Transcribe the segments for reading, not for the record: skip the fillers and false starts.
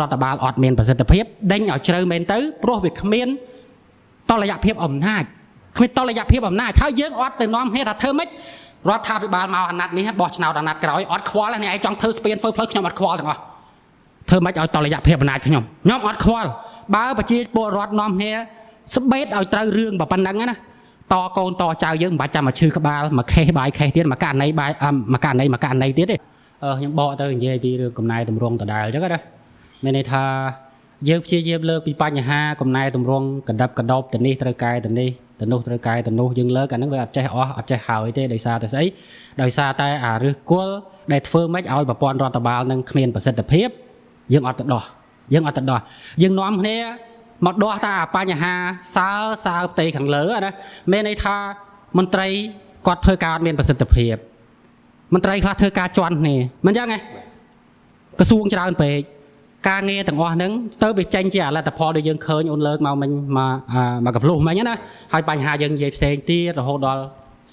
រដ្ឋបាលអត់មានប្រសិទ្ធភាពដេញឲ្យជ្រៅមែនទៅព្រោះវាគ្មានតលយៈភាពអំណាចគ្មានតលយៈភាពអំណាចហើយយើងអត់ទៅនាំគ្នាថាធ្វើម៉េចរដ្ឋាភិបាលមកអាណត្តិនេះបោះឆ្នោតអាណត្តិក្រោយអត់ខ្វល់នេះឯងចង់ធ្វើស្ពានធ្វើផ្លូវខ្ញុំអត់ខ្វល់ទាំងអស់ធ្វើម៉េចឲ្យតលយៈភាពអំណាចខ្ញុំអត់ខ្វល់បើប្រជាពលរដ្ឋនាំគ្នាស្បេតឲ្យត្រូវរឿងប៉ុណ្ណឹងណាតកូនតចៅយើងមិនបាច់ចាំមកឈឺក្បាលមកខេះបាយខេះទៀតមកករណីបាយមកករណីទៀតទេខ្ញុំបកទៅនិយាយពីរឿងកំណែតម្រង់ដដែលអញ្ចឹងណាមានន័យថាយើងព្យាយាមលើកពីបញ្ហាកំណែតម្រង់កណ្ដាប់កដោបទៅនេះត្រូវកែទៅនេះទៅនោះត្រូវកែទៅនោះយើងលើកអាហ្នឹងវាអត់ចេះអស់អត់ចេះហើយទេដោយសារតែស្អីដោយសារតែអាឫសគល់ដែលធ្វើម៉េចឲ្យប្រព័ន្ធរដ្ឋបាលនឹងគ្មានប្រសិទ្ធភាពយើងអត់ទៅដោះយើងនាំគ្នាមកដោះថាបញ្ហាសើផ្ទៃខាងលើណាមានន័យថាមន្ត្រីគាត់ធ្វើការអត់មានប្រសិទ្ធភាពមន្ត្រីខ្លះធ្វើការជន់គ្នាមិនចឹងទេក្រសួងច្រើនពេកការងារទាំងអស់ហ្នឹងទៅវាចេញជាលទ្ធផលដែលយើងឃើញអូនលើកមកមិញមកកំភ្លុះមិញណាហើយបញ្ហាយើងនិយាយផ្សេងទៀតរហូតដល់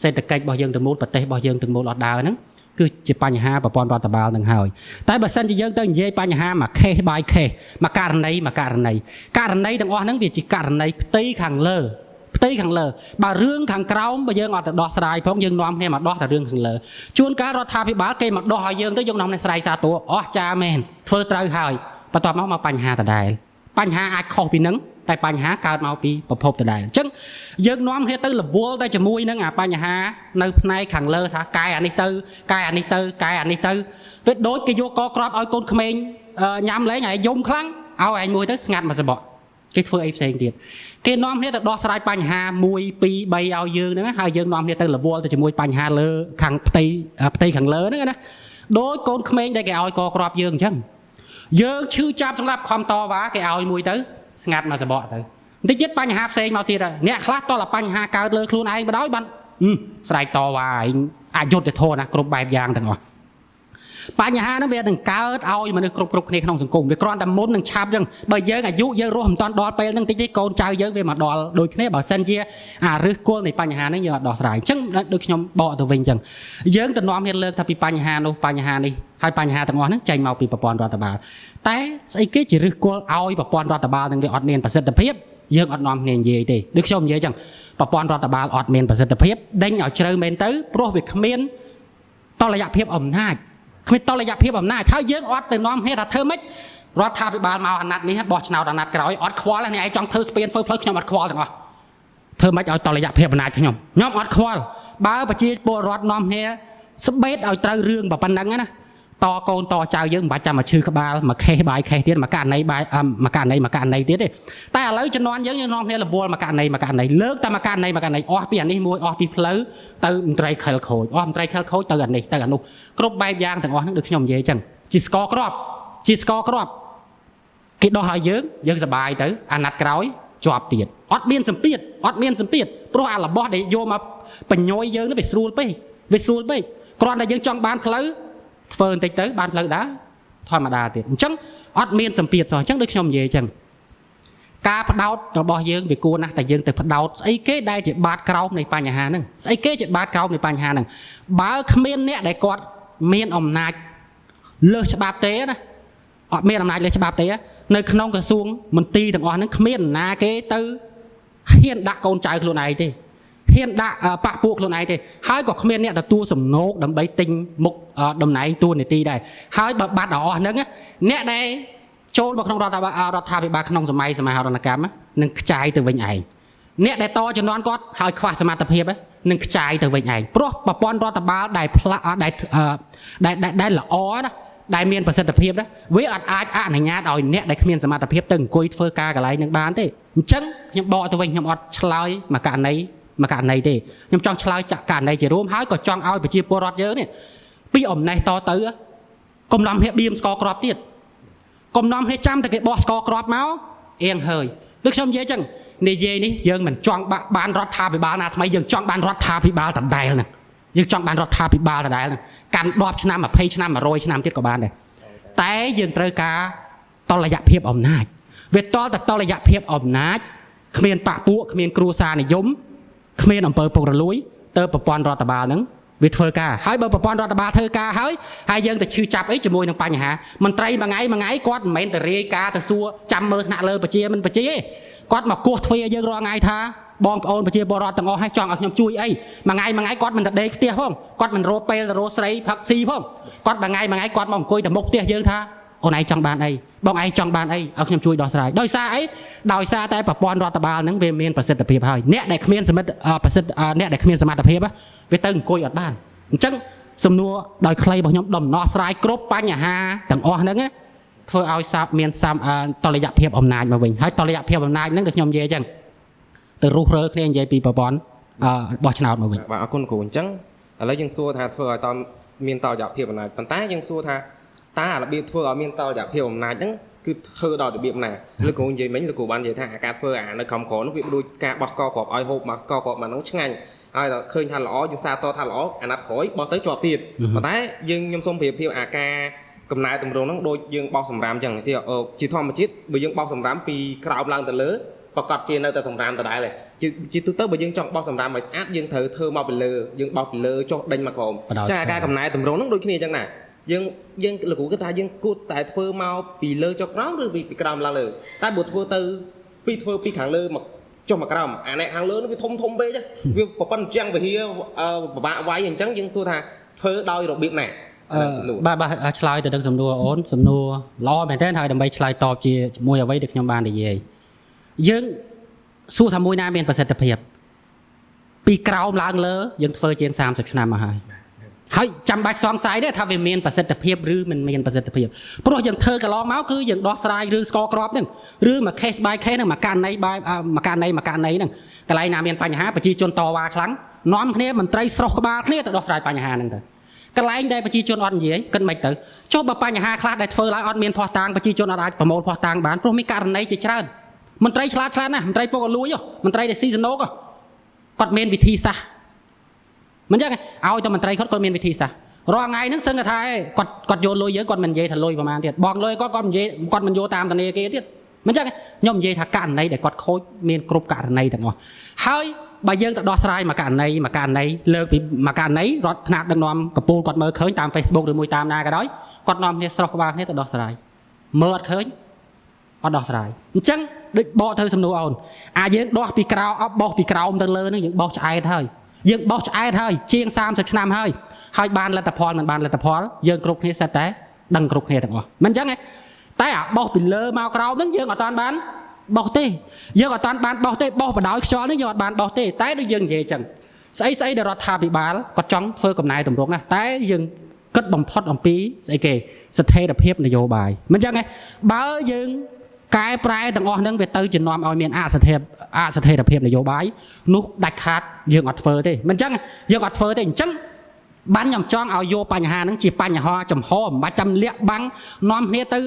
សេដ្ឋកិច្ចរបស់យើងទាំងមូលប្រទេសរបស់យើងទាំងមូលអត់ដើរហ្នឹងគឺជាបញ្ហាប្រព័ន្ធរដ្ឋបាលនឹងហើយតែបើសិនជាយើងទៅនិយាយបញ្ហាមួយខេសបាយខេសមួយករណីទាំងអស់ហ្នឹងវាជាករណីផ្ទៃខាងលើបើរឿងខាងក្រោមបើយើងអត់ទៅដោះស្រាយផងយើងនាំគ្នាមកដោះតែរឿងខាងលើជួនកាលរដ្ឋាភិបាលគេមកដោះឲ្យយើងទៅយើងនាំគ្នាស្រ័យសាទរអស់ចាមែនធ្វើត្រូវហើយបន្ទាប់មកបញ្ហាដដែលបញ្ហាអាចខុសពីនឹងតែបញ្ហាកើតមកពីប្រភពដដែលអញ្ចឹងយើងនាំគ្នាទៅរវល់តែជាមួយនឹងអាបញ្ហានៅផ្នែកខាងលើថាកែអានេះទៅវាដូចគេយកកក្របឲ្យកូនក្មេងញ៉ាំលេងហើយយំខ្លាំងឲ្យឯងមួយទៅស្ងាត់មកសបកគេធ្វើអីផ្សេងទៀតគេនាំគ្នាទៅដោះស្រាយបញ្ហា1 2 3ឲ្យយើងហ្នឹងហើយយើងនាំគ្នាទៅរវល់ទៅជាមួយបញ្ហាលើខាងផ្ទៃខាងលើហ្នឹងណាដោយកូនក្មេងដែលគេឲ្យកក្របយើងអញ្ចឹងយើងឈឺចាប់សម្រាប់ខំតវ៉ាគេឲ្យមួយទៅស្ងាត់មកសបកទៅបន្តិចទៀតបញ្ហាផ្សេងមកទៀតអ្នកខ្លះតលបញ្ហាកើតលើខ្លួនឯងបដ ாய் បានស្រែកតវ៉ាឯងអយុត្តិធម៌ណាគ្រប់បែបយ៉ាងទាំងអស់បញ្ហាហ្នឹងវានឹងកើតឲ្យមនុស្សគ្រប់គ្នាក្នុងសង្គមវាគ្រាន់តែមុននឹងឆាប់អញ្ចឹងបើយើងអាយុយើងរស់មិនតាន់ដល់ពេលហ្នឹងតិចតិចកូនចៅយើងវាមកដល់ដូចគ្នាបើសិនជាអាឫសគល់នៃបញ្ហាហ្នឹងយើងអត់ដោះស្រាយអញ្ចឹងដូចខ្ញុំបកទៅវិញអញ្ចឹងយើងទៅនាំគ្នាលើកថាពីបញ្ហានោះបញ្ហានេះហើយបញ្ហាទាំងអស់ហ្នឹងចេញមកពីប្រព័ន្ធរដ្ឋបាលតែស្អីគេជាឫសគល់ឲ្យប្រព័ន្ធរដ្ឋបាលនឹងវាអត់មានប្រសិទ្ធភាពយើងអត់នាំគ្នានិយាយទេដូចខ្ញុំនិយាយអញ្ចឹងប្រព័ន្ធរដ្ឋបាលអត់មានប្រសិទ្ធភាពដេញឲ្យជ្រៅមែនទៅព្រោះវាគ្មានតលយៈភាពអំណាចហើយយើងអត់ទៅនាំគ្នាថាធ្វើម៉េចរដ្ឋាភិបាលមកអាណត្តិនេះបោះឆ្នោតអាណត្តិក្រោយអត់ខ្វល់នេះឯងចង់ធ្វើស្ពានធ្វើផ្លូវខ្ញុំអត់ខ្វល់ទាំងអស់ធ្វើម៉េចឲ្យតលយៈភាពអំណាចខ្ញុំអត់ខ្វល់បើប្រជាពលរដ្ឋនាំគ្នាស្បេតឲ្យត្រូវរឿងប៉ុណ្ណឹងណាតកូនតចៅយើងមិនបាច់ចាំមកឈឺក្បាលមកខេះបាយខេះទៀតមកករណីទៀតទេតែឥឡូវជំនាន់យើងនាំគ្នារវល់មកករណីលើកតែមកករណីអស់ពីអានេះមួយអស់ពីផ្លូវទៅមន្ត្រីខិលខូចទៅអានេះទៅអានោះគ្រប់បែបយ៉ាងទាំងអស់ហ្នឹងដូចខ្ញុំនិយាយអញ្ចឹងជាស្កក្របគេដោះឲ្យយើងសប្បាយទៅអាណត្តិក្រោយជាប់ទៀតអត់មានសម្ពាធព្រោះអារបស់ដែលយកមកបញ្ញយយើងនេះវាស្រួលពេកគ្រាន់តែយើងចង់បានផ្លូវធ្វើបន្តិចទៅបានផ្លូវដើរធម្មតាទៀតអញ្ចឹងអត់មានសម្ពាធសោះអញ្ចឹងដូចខ្ញុំនិយាយអញ្ចឹងការផ្ដោតរបស់យើងវាគួរណាស់តែយើងទៅផ្ដោតស្អីគេដែលជាបាតក្រោមនៃបញ្ហាហ្នឹងបើគ្មានអ្នកដែលគាត់មានអំណាចលើសច្បាប់ទេណាអត់មានអំណាចលើសច្បាប់ទេនៅក្នុងក្រសួងមន្ទីរទាំងអស់ហ្នឹងគ្មានណាគេទៅហ៊ានដាក់កូនចៅខ្លួនឯងទេហ៊ានដាក់បាក់ពួកខ្លួនឯងទេហើយក៏គ្មានអ្នកទទួលសំណូកដើម្បីទិញមុខតំណែងតួនាទីដែរហើយបើបាត់ដល់អស់ហ្នឹងអ្នកដែលចូលមកក្នុងរដ្ឋាភិបាលក្នុងសម័យសមាហរណកម្មនឹងខ្ចាយទៅវិញឯងអ្នកដែលតជំនាន់គាត់ហើយខ្វះសមត្ថភាពនឹងខ្ចាយទៅវិញឯងព្រោះប្រព័ន្ធរដ្ឋបាលដែលល្អណាដែលមានប្រសិទ្ធភាពណាវាអត់អាចអនុញ្ញាតឲ្យអ្នកដែលគ្មានសមត្ថភាពទៅអង្គុយធ្វើការកន្លែងនឹងបានទេអញ្ចឹងខ្ញុំបកទៅវិញខ្ញុំអត់ឆ្លើយមកករណីទេខ្ញុំចង់ឆ្លើយចាក់ករណីជារួមហើយក៏ចង់ឲ្យប្រជាពលរដ្ឋយើងនេះពីអំណេះតទៅកុំនាំគ្នាបៀមស្កក្របទៀតកុំនាំគ្នាចាំតែគេបោះស្កក្របមកអៀងហើយដូចខ្ញុំនិយាយអញ្ចឹងនិយាយនេះយើងមិនចង់បានរដ្ឋាភិបាលណាថ្មីយើងចង់បានរដ្ឋាភិបាលដដែលហ្នឹងកាន់10ឆ្នាំ20ឆ្នាំ100ឆ្នាំទៀតក៏បានដែរតែយើងត្រូវការតលយៈភាពអំណាចវាតលយៈភាពអំណាចគ្មានបកពួកគ្មានគ្រួសារនិយមគ្មានអំពើពុករលួយទៅប្រព័ន្ធរដ្ឋបាលហ្នឹង វាធ្វើការហើយបើប្រព័ន្ធរដ្ឋបាលធ្វើការហើយយើងទៅឈឺចាប់អីជាមួយនឹងបញ្ហាមន្ត្រីមួយថ្ងៃគាត់មិនមែនទៅរាយការណ៍ទៅសួរចាំមើលថ្នាក់លើប្រជាមិនប្រជាទេគាត់មកគោះទ្វារយើងរាល់ថ្ងៃថាបងប្អូនប្រជាពលរដ្ឋទាំងអស់ឲ្យចង់ឲ្យខ្ញុំជួយអីមួយថ្ងៃគាត់មិនទៅដេកផ្ទះផងគាត់មិនរកពេលទៅរកស្រីផឹកស៊ីផងគាត់មួយថ្ងៃគាត់មកអង្គុយទៅមុខផ្ទះយើងថាអូនឯងចង់បានអីបងឯងចង់បានអីឲ្យខ្ញុំជួយដោះស្រាយដោយសារអីដោយសារតែប្រព័ន្ធរដ្ឋបាលហ្នឹងវាមានប្រសិទ្ធភាពហើយអ្នកដែលគ្មានសមត្ថភាពវាទៅអង្គុយអត់បានអញ្ចឹងសំណួរដោយខ្លីរបស់ខ្ញុំដំណោះស្រាយគ្រប់បញ្ហាទាំងអស់ហ្នឹងធ្វើឲ្យមានតលយៈភាពអំណាចមកវិញហើយតលយៈភាពអំណាចហ្នឹងដូចខ្ញុំនិយាយអញ្ចឹងទៅរុះរើគ្នានិយាយពីប្រព័ន្ធបោះឆ្នោតមកវិញបាទអរគុណគ្រូអញ្ចឹងឥឡូវយើងសួរថាធ្វើឲ្យតមានតលយៈភាពអំណាចប៉ុន្តែយើងសួរថាតើរបៀបធ្វើឲ្យមានតលយៈភាពអំណាចហ្នឹងគឺធ្វើដល់របៀបណាលោកគ្រូនិយាយមិញលោកគ្រូបាននិយាយថាការធ្វើនៅក្រុមក្រនោះវាដូចការបោះស្ករគ្រាប់ឲ្យហូបមកស្ករគ្រាប់មកហ្នឹងឆ្ងាញ់ហើយដល់ឃើញថាល្អយើងសារតថាល្អអាណត្តិក្រោយបោះទៅជាប់ទៀតប៉ុន្តែខ្ញុំសូមប្រៀបធៀបអាការកំណែតម្រង់ហ្នឹងដូចយើងបោះសម្រាមអញ្ចឹងជាធម្មជាតិបើយើងបោះសម្រាមពីក្រោមឡើងទៅលើប្រកាសជានៅតែសម្រាមដដែលជាទូទៅបើយើងចង់បោះសម្រាមឲ្យស្អាតយើងត្រូវធ្វើមកពីលើយើងបោះពីលើចុះដេញមកក្រោមចាអាការកំណែតម្រង់ហ្នឹងដូចគ្នាអញ្ចឹងណាយើងលោកគ្រូគឺថាយើងគួរតែធ្វើមកពីលើចុះក្រោមឬពីក្រោមឡើងលើតែបើធ្វើទៅធ្វើពីខាងលើមកចុះមកក្រោមអានេះខាងលើនោះវាធំពេកវាប្រព័ន្ធចាំងវិហាពិបាកវាយអញ្ចឹងយើងសួរថាធ្វើដោយរបៀបណាបាទឆ្លើយទៅនឹងសំណួរអូនសំណួរល្អមែនទែនហើយដើម្បីឆ្លើយតបជាមួយអ្វីដែលខ្ញុំបាននិយាយយើងសួរថាមួយណាមានប្រសិទ្ធភាពពីក្រោមឡើងលើយើងធ្វើជាង30ឆ្នាំមកហើយចាំបាច់សង្ស័យទេថាវាមានប្រសិទ្ធភាពឬមិនមានប្រសិទ្ធភាពព្រោះយើងធ្វើកន្លងមកគឺយើងដោះស្រាយរឿងស្កក្របហ្នឹងឬមួយ case by case ហ្នឹងមួយករណីហ្នឹងកន្លែងណាមានបញ្ហាប្រជាជនតវ៉ាខ្លាំងនាំគ្នាមន្ត្រីស្រុះក្បាលគ្នាទៅដោះស្រាយបញ្ហាហ្នឹងទៅកន្លែងដែលប្រជាជនអត់និយាយគិតមិនទៅចុះបើបញ្ហាខ្លះដែលធ្វើឡើងអត់មានភ័ស្តុតាងប្រជាជនអត់អាចប្រមូលភ័ស្តុតាងបានព្រោះមានករណីជាច្រើនមន្ត្រីឆ្លាតណាស់មន្ត្រីពុកអលួយមន្ត្រីដែលស៊ីសណូកគាត់មានវិធីសាស្ត្រមិនចឹងឲ្យតែមន្ត្រីគាត់មានវិធីសាស្ត្ររាល់ថ្ងៃហ្នឹងសឹងថាគាត់យកលុយយើងគាត់មិននិយាយថាលុយប្រហែលទៀតបងលុយគាត់និយាយគាត់មិនយកតាមធនាគារទៀតមិនចឹងខ្ញុំនិយាយថាករណីដែលគាត់ខូចមានគ្រប់ករណីទាំងអស់ហើយបើយើងទៅដោះស្រាយមួយករណីលើកពីមួយករណីរដ្ឋថ្នាក់ដឹកនាំកំពូលគាត់មើលឃើញតាម Facebook ឬមួយតាមណាក៏ដោយគាត់នាំគ្នាស្រោះក្បាលគ្នាទៅដោះស្រាយមើលអត់ឃើញអត់ដោះស្រាយអញ្ចឹងដូចបកទៅសំណួរអូនយើងដោះពីក្រោមបោះពីក្រោមទៅលើហ្នឹងយើងបោះឆ្អែតហើយយើងបោះឆ្អែតហើយជាង30ឆ្នាំហើយបានលទ្ធផលមិនបានលទ្ធផលយើងគ្រប់គ្នាសិតតែដឹងគ្រប់គ្នាទាំងអស់មិនអញ្ចឹងទេតែអាបោះពីលើមកក្រោមហ្នឹងយើងអត់បានបោះទេយើងអត់បានបោះទេបោះបដោយខ្យល់ហ្នឹងយើងអត់បានបោះទេតែដូចយើងនិយាយអញ្ចឹងស្អីដែលរដ្ឋាភិបាលគាត់ចង់ធ្វើកំណែតម្រង់ណាតែយើងគិតបំផុតអំពីស្អីគេស្ថិរភាពនយោបាយមិនអញ្ចឹងទេបើយើងកែប្រែទាំងអស់ហ្នឹងវាទៅជំនុំឲ្យមានអស្ថិរភាពនយោបាយនោះដាច់ខាតយើងអត់ធ្វើទេមិនអញ្ចឹងយើងអត់ធ្វើទេអញ្ចឹងបានខ្ញុំចង់ឲ្យយកបញ្ហាហ្នឹងជាបញ្ហាចំហមិនបាច់ចាំលាក់បាំងនាំគ្នាទៅ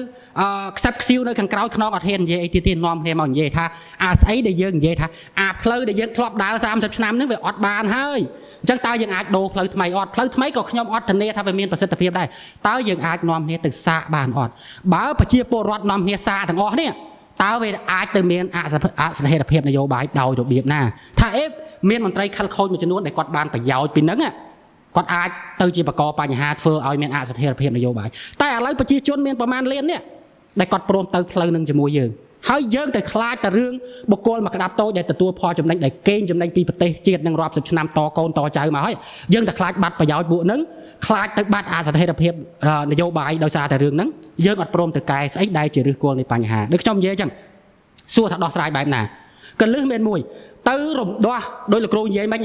ខ្សឹបខ្សៀវនៅខាងក្រោយខ្នងអត់ហ៊ាននិយាយអីទៀតទេនាំគ្នាមកនិយាយថាស្អីដែលយើងនិយាយថាផ្លូវដែលយើងធ្លាប់ដើរ30ឆ្នាំហ្នឹងវាអត់បានហើយអញ្ចឹងតើយើងអាចដូរផ្លូវថ្មីអត់ផ្លូវថ្មីក៏ខ្ញុំអត់ធានាថាវាមានប្រសិទ្ធភាពដែរតើយើងអាចនាំគ្នាទៅសាកបានអត់បើប្រជាពលរដ្ឋនាំគ្នាសាកទាំងអស់នេះតើវាអាចទៅមានស្ថិរភាពនយោបាយដោយរបៀបណាថាមានមន្ត្រីខិលខូចមួយចំនួនដែលគាត់បានប្រយោជន៍ពីហ្នឹងគាត់អាចទៅជាបកបញ្ហាធ្វើឲ្យមានអស្ថិរភាពនយោបាយតែឥឡូវប្រជាជនមានប្រមាណលាននេះដែលគាត់ព្រមទៅផ្លូវនឹងជាមួយយើងហើយយើងទៅខ្លាចតែរឿងបុគ្គលមកក្តាប់តូចដែលទទួលផលចំណេញដែលកេងចំណេញពីប្រទេសជាតិនឹងរាប់សិបឆ្នាំតកូនតចៅមកហើយយើងតែខ្លាចបាត់ប្រយោជន៍ពួកហ្នឹងខ្លាចទៅបាត់អស្ថិរភាពនយោបាយដោយសារតែរឿងហ្នឹងយើងអត់ព្រមទៅកែស្អីដែលជាឫសគល់នៃបញ្ហាដូចខ្ញុំនិយាយអញ្ចឹងសួរថាដោះស្រាយបែបណាកលឹះមានមួយទៅរំដោះដោយលោកគ្រូនិយាយមិញ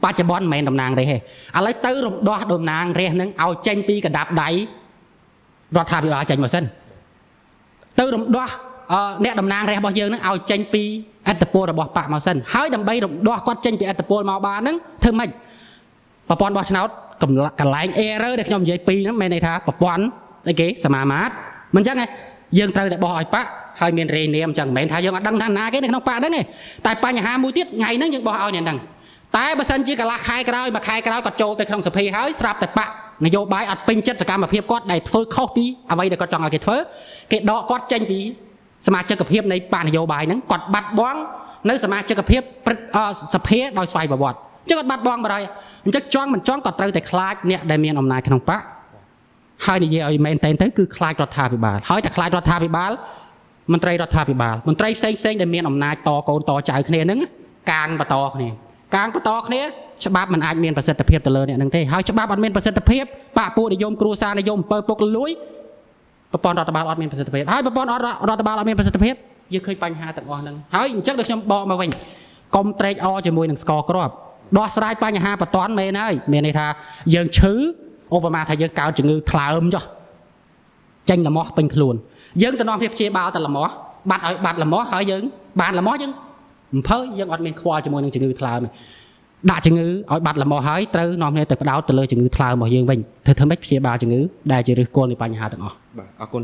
បច្ចុប្បន្នមិនមែនតំណាងរាស្ត្រទេឥឡូវទៅរំដោះតំណាងរាស្ត្រហ្នឹងឲ្យចេញពីកណ្ដាប់ដៃរដ្ឋាភិបាលចេញមកសិនទៅរំដោះអ្នកតំណាងរាស្ត្ររបស់យើងហ្នឹងឲ្យចេញពីអត្តពលរបស់បកមកសិនហើយដើម្បីរំដោះគាត់ចេញពីអត្តពលមកបានហ្នឹងធ្វើម៉េចប្រព័ន្ធបោះឆ្នោតកន្លែង error ដែលខ្ញុំនិយាយពីហ្នឹងមានន័យថាប្រព័ន្ធអីគេសមាមាត្រមិនអញ្ចឹងទេយើងត្រូវតែបោះឲ្យបកហើយមានរេនាមអញ្ចឹងមិនមែនថាយើងអត់ដឹងថាណាគេនៅក្នុងបកហ្នឹងទេតែបញ្ហាមួយទៀតថ្ងៃហ្នឹងយើងបោះឲ្យអ្នកហ្នឹងតែបើសិនជាកន្លះខែក្រោយមួយខែក្រោយគាត់ចូលទៅក្នុងសភាហើយស្រាប់តែបកនយោបាយអត់ពេញចិត្តសកម្មភាពគាត់ដែលធ្វើខុសពីអ្វីដែលគាត់ចង់ឲ្យគេធ្វើគេដកគាត់ចេញពីសមាជិកភាពនៃបកនយោបាយហ្នឹងគាត់បាត់បង់នៅសមាជិកភាពសភាដោយស្វ័យប្រវត្តិ ចឹងអត់បាត់បង់បារយអញ្ចឹងចង់មិនចង់ក៏ត្រូវតែខ្លាចអ្នកដែលមានអំណាចក្នុងបកហើយនិយាយឲ្យមែនតែនទៅគឺខ្លាចរដ្ឋាភិបាលហើយតែខ្លាចរដ្ឋាភិបាលមន្ត្រីរដ្ឋាភិបាលមន្ត្រីផ្សេងដែលមានអំណាចតកូនតចៅគ្នាហ្នឹងកាងបន្តគ្នាច្បាប់មិនអាចមានប្រសិទ្ធភាពទៅលើអ្នកហ្នឹងទេហើយច្បាប់អត់មានប្រសិទ្ធភាពបកពួកនិយមគ្រួសារនិយមអំពើពុករលួយប្រព័ន្ធរដ្ឋបាលអត់មានប្រសិទ្ធភាពហើយប្រព័ន្ធរដ្ឋបាលអត់មានប្រសិទ្ធភាពយើងឃើញបញ្ហាទាំងអស់ហ្នឹងហើយអញ្ចឹងដូចខ្ញុំបកមកវិញកុំត្រេកអរជាមួយនឹងស្ករគ្រាប់ដោះស្រាយបញ្ហាបតនមែនហើយមានន័យថាយើងឈឺឧបមាថាយើងកើតជំងឺថ្លើមចុះចេញលមាស់ពេញខ្លួនយើងទៅនាំគ្នាព្យាបាលទៅលមាស់បាត់លមាស់ហើយយើងបានលមាស់យើងអំភើយើងអត់មានខ្វល់ជាមួយនឹងជំងឺថ្លើមទេដាក់ជំងឺឲ្យបាត់លមាស់ហើយត្រូវនាំគ្នាទៅផ្ដោតទៅលើជំងឺថ្លើមរបស់យើងវិញធ្វើម៉េចព្យាបាលជំងឺដែលជាឫសគល់នៃបញ្ហាទាំងអស់បាទអរគុណ